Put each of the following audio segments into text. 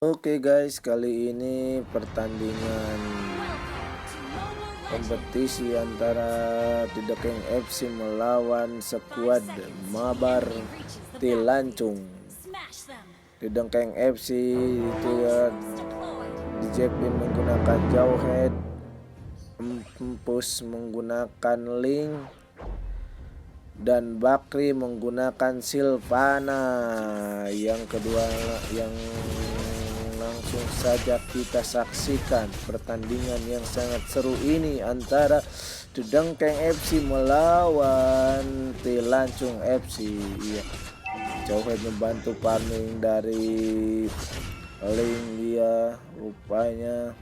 Oke guys, kali ini pertandingan kompetisi antara Tidakeng FC melawan skuad Mabar Tilancung. Tidakeng FC itu ya dijepin menggunakan jauh head, Empus menggunakan link, dan Bakri menggunakan Silvana. Yang kedua yang langsung saja kita saksikan pertandingan yang sangat seru ini antara Tidakeng FC melawan Tilancung FC. Iya, Jauhead membantu farming dari link dia, rupanya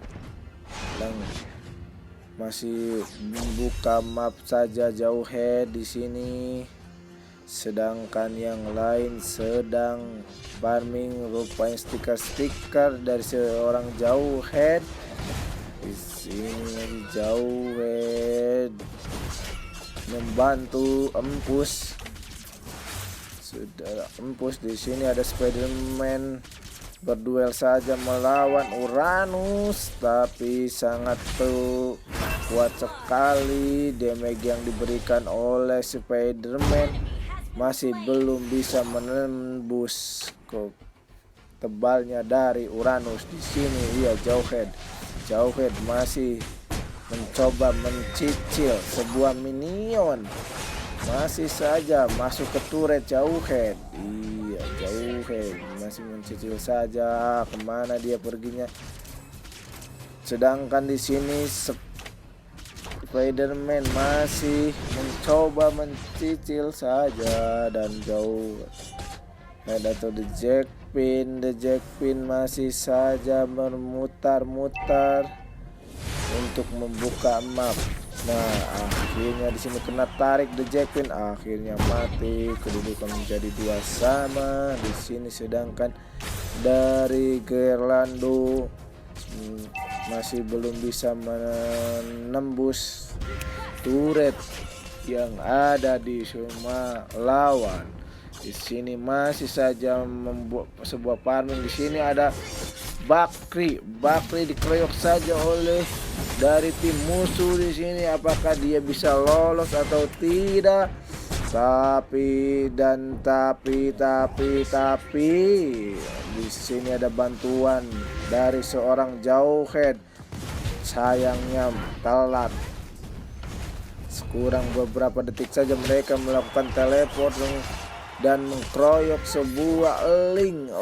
masih membuka map saja Jauhead di sini, sedangkan yang lain sedang farming rupanya stiker-stiker dari seorang Jauhead. Di sini Jauhead membantu Empus. Sudah Empus di sini ada Spiderman berduel saja melawan Uranus, tapi sangat kuat sekali damage yang diberikan oleh Spiderman, masih belum bisa menembus ke tebalnya dari Uranus. Di sini ia Jauhead masih mencoba mencicil sebuah minion, masih saja masuk ke turret Jauhead. Iya, Jauhead masih mencicil saja, kemana dia perginya. Sedangkan di sini Spiderman masih mencoba mencicil saja, dan Jauhead atau The Jackpin masih saja memutar-mutar untuk membuka map. Nah, akhirnya di sini kena tarik The Jackpin, akhirnya mati. Kedudukan menjadi 2 sama di sini, sedangkan dari Gerlando masih belum bisa menembus turret yang ada di semua lawan. Di sini masih saja membuat sebuah farming. Di sini ada Bakri dikeroyok saja oleh dari tim musuh. Di sini apakah dia bisa lolos atau tidak? Tapi di sini ada bantuan dari seorang Jauhead, sayangnya telat. Kurang beberapa detik saja mereka melakukan teleport dan mengkroyok sebuah link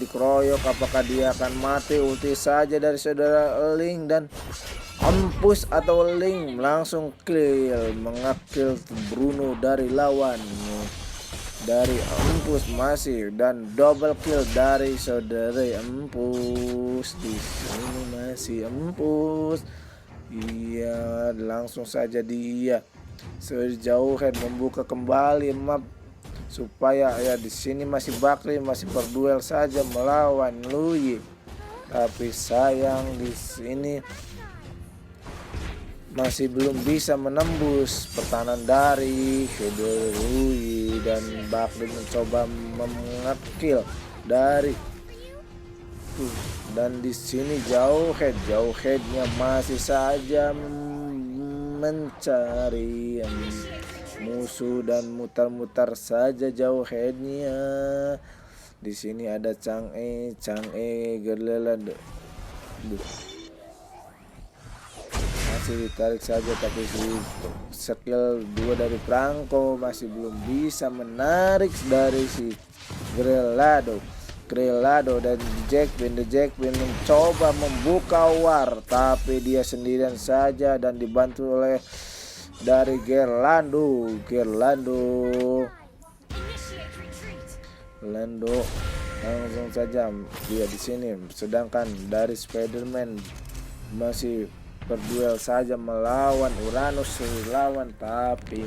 dikeroyok. Apakah dia akan mati? Ulti saja dari saudara link, dan Empus atau link langsung kill, mengakill Bruno dari lawan. Dari Empus masih, dan double kill dari saudara Empus. Di sini masih Empus. Iya, langsung saja dia Jauhead membuka kembali map supaya ya di sini masih Bakri masih berduel saja melawan Lui, tapi sayang di sini masih belum bisa menembus pertahanan dari Lui, dan Bakri mencoba mengekill dari dan di sini Jauheadnya masih saja mencari musuh dan mutar-mutar saja Jauheadnya. Di sini ada Chang'e Gerlando masih ditarik saja, tapi skill 2 dari Franco masih belum bisa menarik dari si Grelado dan The Jackpin mencoba membuka war, tapi dia sendirian saja dan dibantu oleh dari Gerlando langsung saja dia di sini. Sedangkan dari Spiderman masih berduel saja melawan Uranus tapi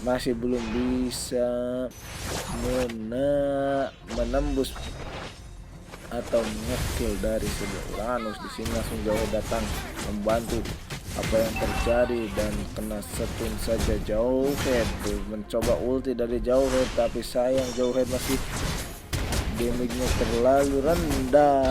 masih belum bisa menembus atau ngekill dari sebuah Uranus. Di sini langsung Jauh datang membantu apa yang terjadi, dan kena stun saja Jauhead. Mencoba ulti dari Jauhead, tapi sayang Jauhead masih damage-nya terlalu rendah.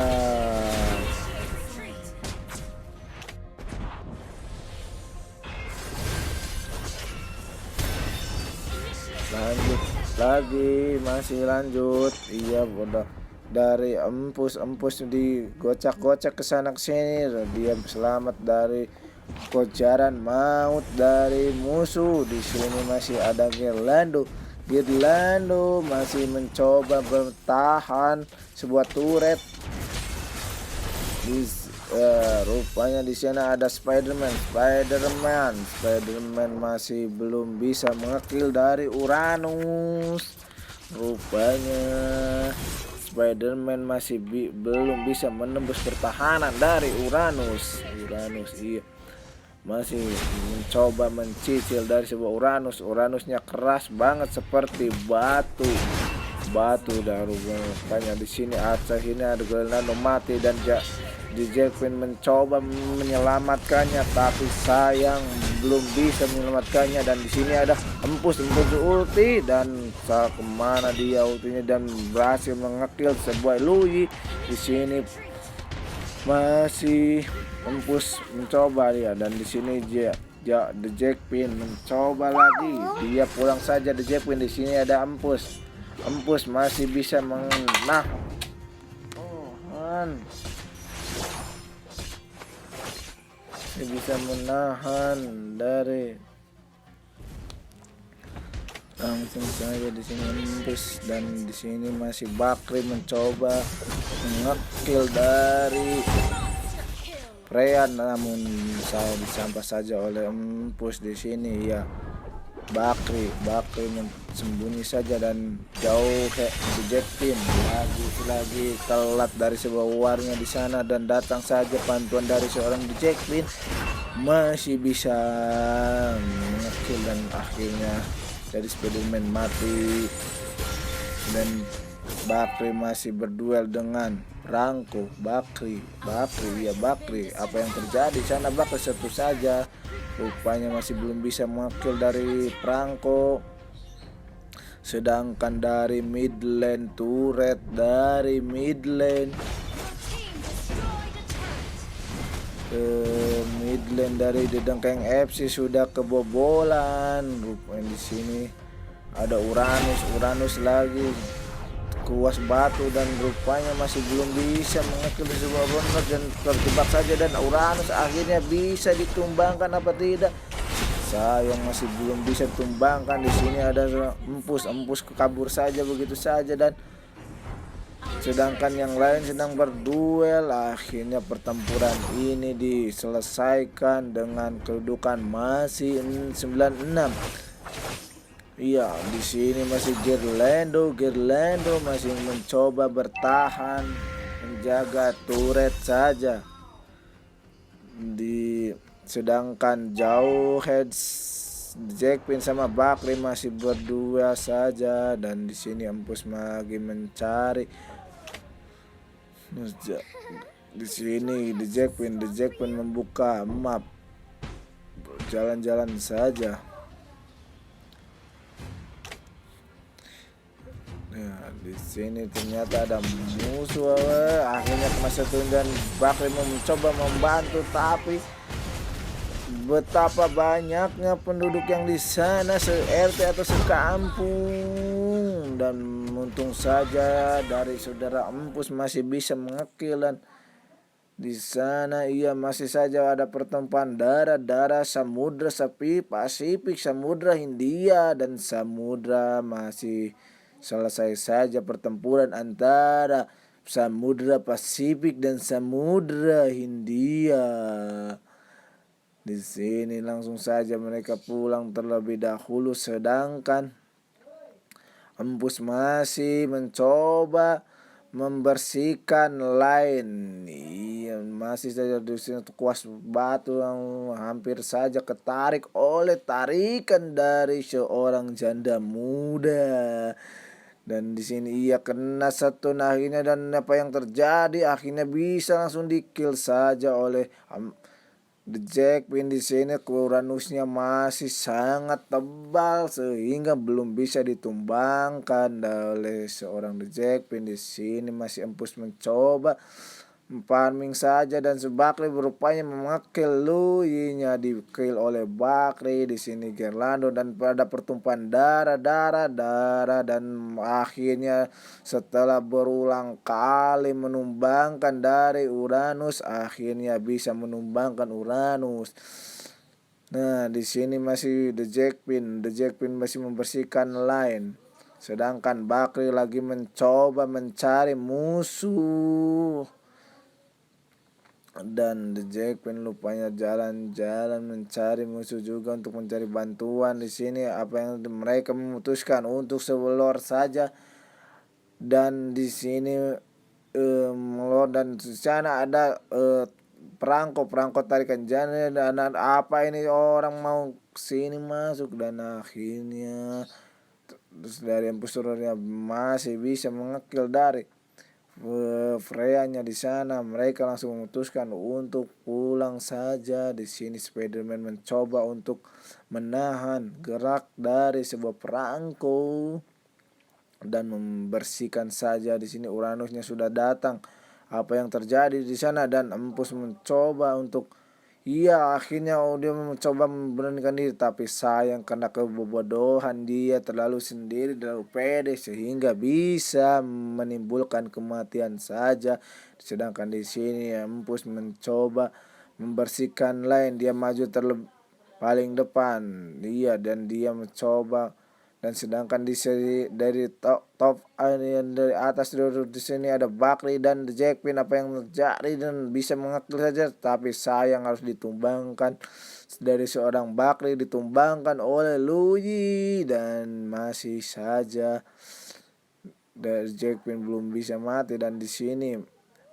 Lanjut lagi, masih lanjut. Iya udah dari empus digocak-gocak ke sana kesini. Dia selamat dari kojaran maut dari musuh. Di sini masih ada Girlando masih mencoba bertahan sebuah turret. Rupanya di sana ada Spiderman masih belum bisa mengekill dari Uranus. Rupanya Spiderman masih belum bisa menembus pertahanan dari Uranus. Iya, masih mencoba mencicil dari sebuah Uranusnya keras banget seperti batu dan rupanya di sini akhirnya ada Girlando mati dan di Jackpin mencoba menyelamatkannya, tapi sayang belum bisa menyelamatkannya. Dan di sini ada empus ulti dan kemana dia ultinya dan berhasil mengekill sebuah Lui. Di sini masih empus mencoba dia, dan di sini The Jackpin mencoba lagi. Dia pulang saja The Jackpin. Di sini ada empus masih bisa menahan dari langsung saja di sini empus. Dan di sini masih Bakri mencoba mengekill dari Freya, namun saya disampas saja oleh empus di sini. Ya, Bakri sembunyi saja dan jauh kayak di Jackpin. Lagi telat dari sebuah warnya di sana, dan datang saja bantuan dari seorang di Jackpin, masih bisa mengekill. Dan akhirnya dari Spiderman mati, dan Bakri masih berduel dengan Rangko. Bakri. Apa yang terjadi sana? Bakri satu saja. Rupanya masih belum bisa mengekill dari Rangko. Sedangkan dari mid lane, turret dari mid lane dari Dedengkeng FC sudah kebobolan. Rupanya di sini ada Uranus lagi kuas batu, dan rupanya masih belum bisa mengekill sebuah runner dan terjebak saja. Dan Uranus akhirnya bisa ditumbangkan apa tidak? Sayang masih belum bisa tumbangkan. Di sini ada empus kabur saja begitu saja, dan sedangkan yang lain sedang berduel. Akhirnya pertempuran ini diselesaikan dengan kedudukan masih 9-6. Iya, di sini masih Girlando masih mencoba bertahan menjaga turret saja. Sedangkan jauh Jackpin sama Bakri masih berdua saja, dan di sini empus lagi mencari. Di sini The Jackpin membuka map, jalan-jalan saja. Nah, di sini ternyata ada musuh. Akhirnya kena satu, dan Bakri mencoba membantu, tapi betapa banyaknya penduduk yang di sana, se-RT atau sekampung. Dan untung saja dari saudara empus masih bisa mengekill, dan di sana ia masih saja ada pertemuan darat, samudra, Pasifik, samudra Hindia, dan samudra masih selesai saja pertempuran antara samudra Pasifik dan samudra Hindia. Di sini langsung saja mereka pulang terlebih dahulu, sedangkan empus masih mencoba membersihkan line. Iya, masih saja di sini kuas batu yang hampir saja ketarik oleh tarikan dari seorang janda muda. Dan di sini ia kena satu, nah akhirnya, dan apa yang terjadi? Akhirnya bisa langsung di kill saja oleh The Jackpin di sini Uranusnya masih sangat tebal sehingga belum bisa ditumbangkan oleh seorang The Jackpin. Di sini masih Empus mencoba farming saja dan Bakri berupaya memakil Luinya, di-kill oleh Bakri. Di sini Gerlando dan pada pertumpahan darah dan akhirnya setelah berulang kali menumbangkan dari Uranus, akhirnya bisa menumbangkan Uranus. Nah, di sini masih The Jackpin masih membersihkan line. Sedangkan Bakri lagi mencoba mencari musuh. Dan The Jackpin lupanya jalan-jalan mencari musuh juga untuk mencari bantuan. Di sini apa yang mereka memutuskan untuk sebelor saja. Dan di sini melor dan di sana ada perangko tarikan jalan dan apa ini orang mau sini masuk dan akhirnya terus dari imposternya masih bisa mengekil dari Freya-nya di sana. Mereka langsung memutuskan untuk pulang saja. Di sini Spider-Man mencoba untuk menahan gerak dari sebuah perangko dan membersihkan saja. Di sini Uranusnya sudah datang. Apa yang terjadi di sana dan Empus mencoba untuk akhirnya dia mencoba memberanikan diri, tapi sayang karena kebodohan dia terlalu sendiri, terlalu pede sehingga bisa menimbulkan kematian saja. Sedangkan di sini Empus mencoba membersihkan lain, dia maju paling depan, dan dia mencoba. Dan sedangkan di sini dari top dari atas di sini ada Bakri dan The Jackpin. Apa yang terjadi dan bisa mengakil saja, tapi sayang harus ditumbangkan dari seorang Bakri, ditumbangkan oleh Luigi dan masih saja dari Jackpin belum bisa mati. Dan di sini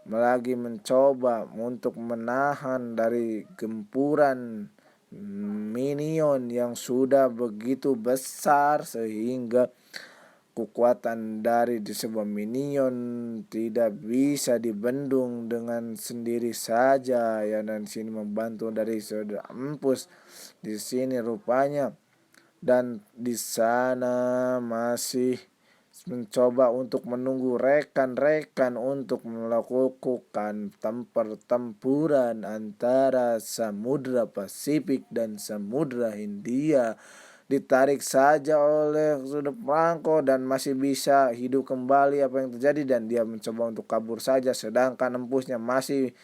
lagi mencoba untuk menahan dari gempuran minion yang sudah begitu besar sehingga kekuatan dari sebuah minion tidak bisa dibendung dengan sendiri saja ya. Dan sini membantu dari saudara Empus di sini rupanya. Dan di sana masih mencoba untuk menunggu rekan-rekan untuk melakukan pertempuran antara Samudra Pasifik dan Samudra Hindia. Ditarik saja oleh sudut perangko dan masih bisa hidup kembali apa yang terjadi, dan dia mencoba untuk kabur saja. Sedangkan Empusnya masih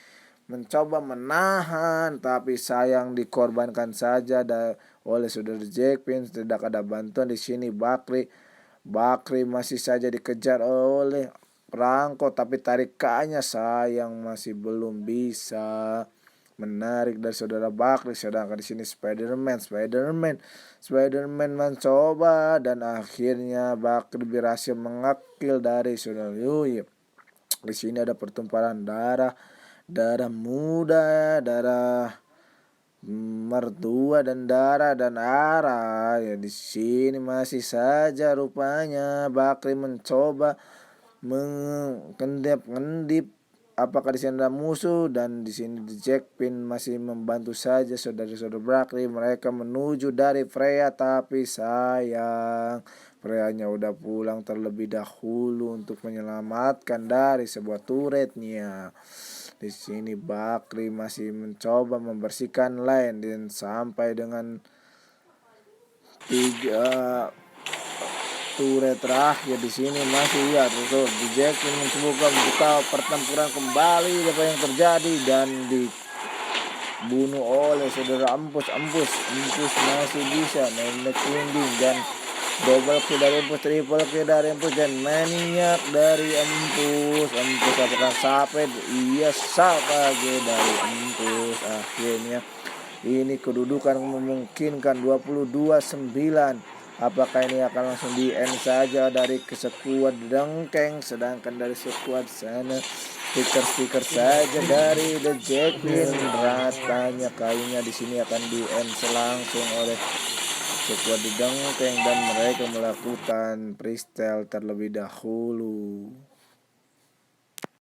mencoba menahan, tapi sayang dikorbankan saja oleh saudara Jackpin. Tidak ada bantuan di sini. Bakri masih saja dikejar oleh perangko, tapi tarikannya sayang masih belum bisa menarik dari saudara Bakri. Sedangkan di sini Spider-Man mencoba dan akhirnya Bakri berhasil mengakil dari saudara Yui. Di sini ada pertumpahan darah muda, darah mertua dan darah dan arah ya. Di sini masih saja rupanya Bakri mencoba mengendap-endip apakah di sini ada musuh, dan di sini The Jackpin masih membantu saja saudara-saudara Bakri. Mereka menuju dari Freya, tapi sayang Freya-nya udah pulang terlebih dahulu untuk menyelamatkan dari sebuah turretnya. Di sini Bakri masih mencoba membersihkan line dan sampai dengan 3 turret terakhir. Di sini masih terus di Jackpin mencoba membuka pertempuran kembali. Apa yang terjadi dan dibunuh oleh saudara Empus masih bisa naik dan double kill dari Empus, triple kill dari Empus, dan maniak dari Empus apakah sampai sahaja dari Empus. Akhirnya ini kedudukan memungkinkan 22-9. Apakah ini akan langsung di end saja dari kesekuat Dengkeng, sedangkan dari sekuat sana stiker saja dari The Jackpin. Ratanya kayaknya di sini akan di end langsung oleh sekuat Dengkeng dan mereka melakukan freestyle terlebih dahulu.